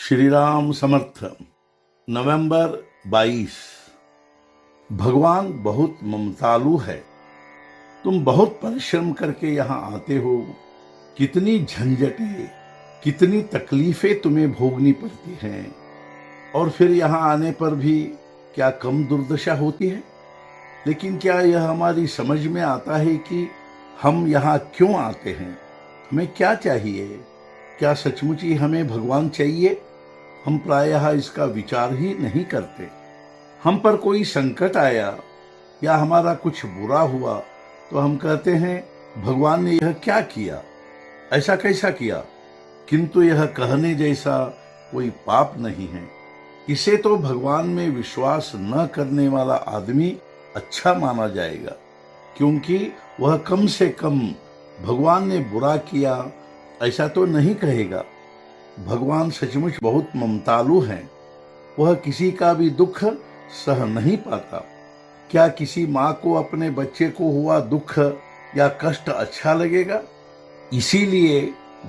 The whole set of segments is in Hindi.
श्री राम समर्थ। नवंबर 22। भगवान बहुत ममतालु है। तुम बहुत परिश्रम करके यहाँ आते हो। कितनी झंझटें, कितनी तकलीफें तुम्हें भोगनी पड़ती हैं, और फिर यहाँ आने पर भी क्या कम दुर्दशा होती है। लेकिन क्या यह हमारी समझ में आता है कि हम यहाँ क्यों आते हैं, हमें क्या चाहिए? क्या सचमुच ही हमें भगवान चाहिए? हम प्रायः इसका विचार ही नहीं करते। हम पर कोई संकट आया या हमारा कुछ बुरा हुआ तो हम कहते हैं भगवान ने यह क्या किया, ऐसा कैसा किया। किंतु यह कहने जैसा कोई पाप नहीं है। इसे तो भगवान में विश्वास न करने वाला आदमी अच्छा माना जाएगा, क्योंकि वह कम से कम भगवान ने बुरा किया ऐसा तो नहीं कहेगा। भगवान सचमुच बहुत ममतालु हैं। वह किसी का भी दुख सह नहीं पाता। क्या किसी माँ को अपने बच्चे को हुआ दुख या कष्ट अच्छा लगेगा? इसीलिए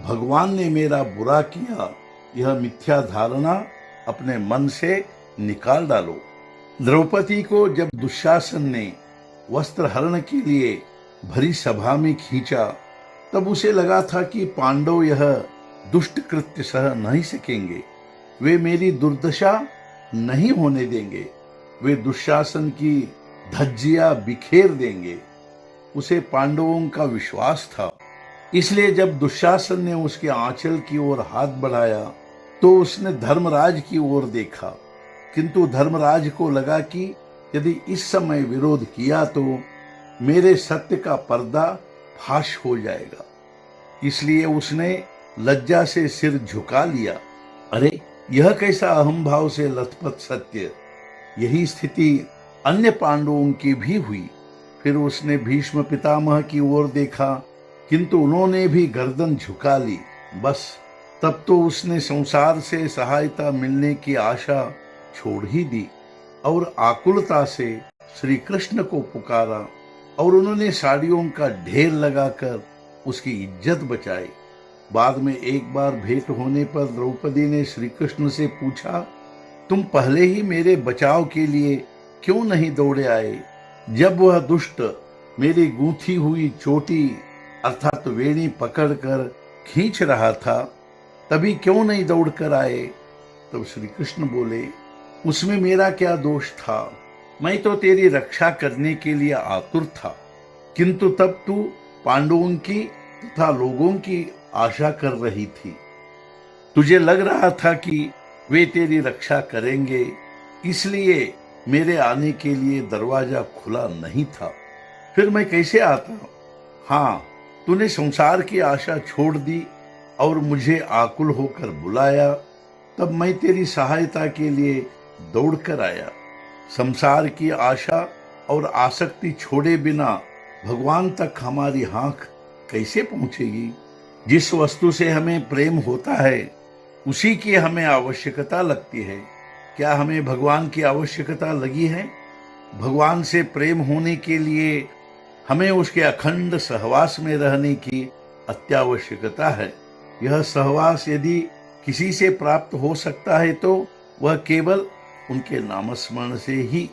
भगवान ने मेरा बुरा किया, यह मिथ्या धारणा अपने मन से निकाल डालो। द्रौपदी को जब दुशासन ने वस्त्र हरण के लिए भरी सभा में खींचा, तब उसे लगा था कि पांडव यह दुष्ट कृत्य सह नहीं सकेंगे। वे मेरी दुर्दशा नहीं होने देंगे। वे दुशासन की धज्जियां बिखेर देंगे। उसे पांडवों का विश्वास था। इसलिए जब दुशासन ने उसके आंचल की ओर हाथ बढ़ाया तो उसने धर्मराज की ओर देखा। किंतु धर्मराज को लगा कि यदि इस समय विरोध किया तो मेरे सत्य का पर्दा फाश हो जाएगा। इसलिए उसने लज्जा से सिर झुका लिया। अरे, यह कैसा अहम भाव से लथपथ सत्य। यही स्थिति अन्य पांडवों की भी हुई। फिर उसने भीष्म पितामह की ओर देखा, किंतु उन्होंने भी गर्दन झुका ली। बस तब तो उसने संसार से सहायता मिलने की आशा छोड़ ही दी और आकुलता से श्री कृष्ण को पुकारा, और उन्होंने साड़ियों का ढेर लगाकर उसकी इज्जत बचाई। बाद में एक बार भेंट होने पर द्रौपदी ने श्री कृष्ण से पूछा, तुम पहले ही मेरे बचाव के लिए क्यों नहीं दौड़े आए? जब वह दुष्ट मेरी गूंथी हुई चोटी अर्थात वेणी पकड़कर खींच रहा था, तभी क्यों नहीं दौड़कर आए? तब श्री कृष्ण बोले, उसमें मेरा क्या दोष था? मैं तो तेरी रक्षा करने के लिए आतुर था। किंतु तब तू पांडवों की तथा लोगों की आशा कर रही थी। तुझे लग रहा था कि वे तेरी रक्षा करेंगे, इसलिए मेरे आने के लिए दरवाजा खुला नहीं था। फिर मैं कैसे आता? हाँ, तूने संसार की आशा छोड़ दी और मुझे आकुल होकर बुलाया, तब मैं तेरी सहायता के लिए दौड़कर आया। संसार की आशा और आसक्ति छोड़े बिना भगवान तक हमारी आंख कैसे पहुंचेगी? जिस वस्तु से हमें प्रेम होता है उसी की हमें आवश्यकता लगती है। क्या हमें भगवान की आवश्यकता लगी है? भगवान से प्रेम होने के लिए हमें उसके अखंड सहवास में रहने की अत्यावश्यकता है। यह सहवास यदि किसी से प्राप्त हो सकता है तो वह केवल उनके नामस्मरण से ही।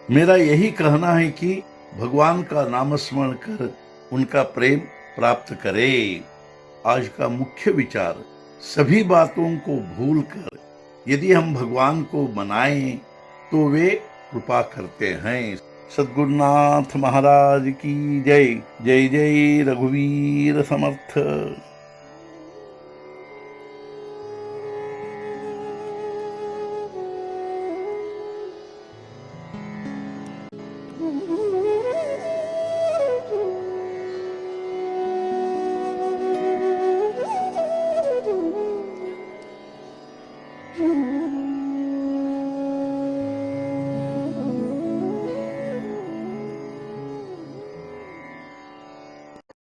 मेरा यही कहना है कि भगवान का नामस्मरण कर उनका प्रेम प्राप्त करे। आज का मुख्य विचार, सभी बातों को भूलकर यदि हम भगवान को मनाएं तो वे कृपा करते हैं। सद्गुरुनाथ महाराज की जय। जय जय रघुवीर समर्थ।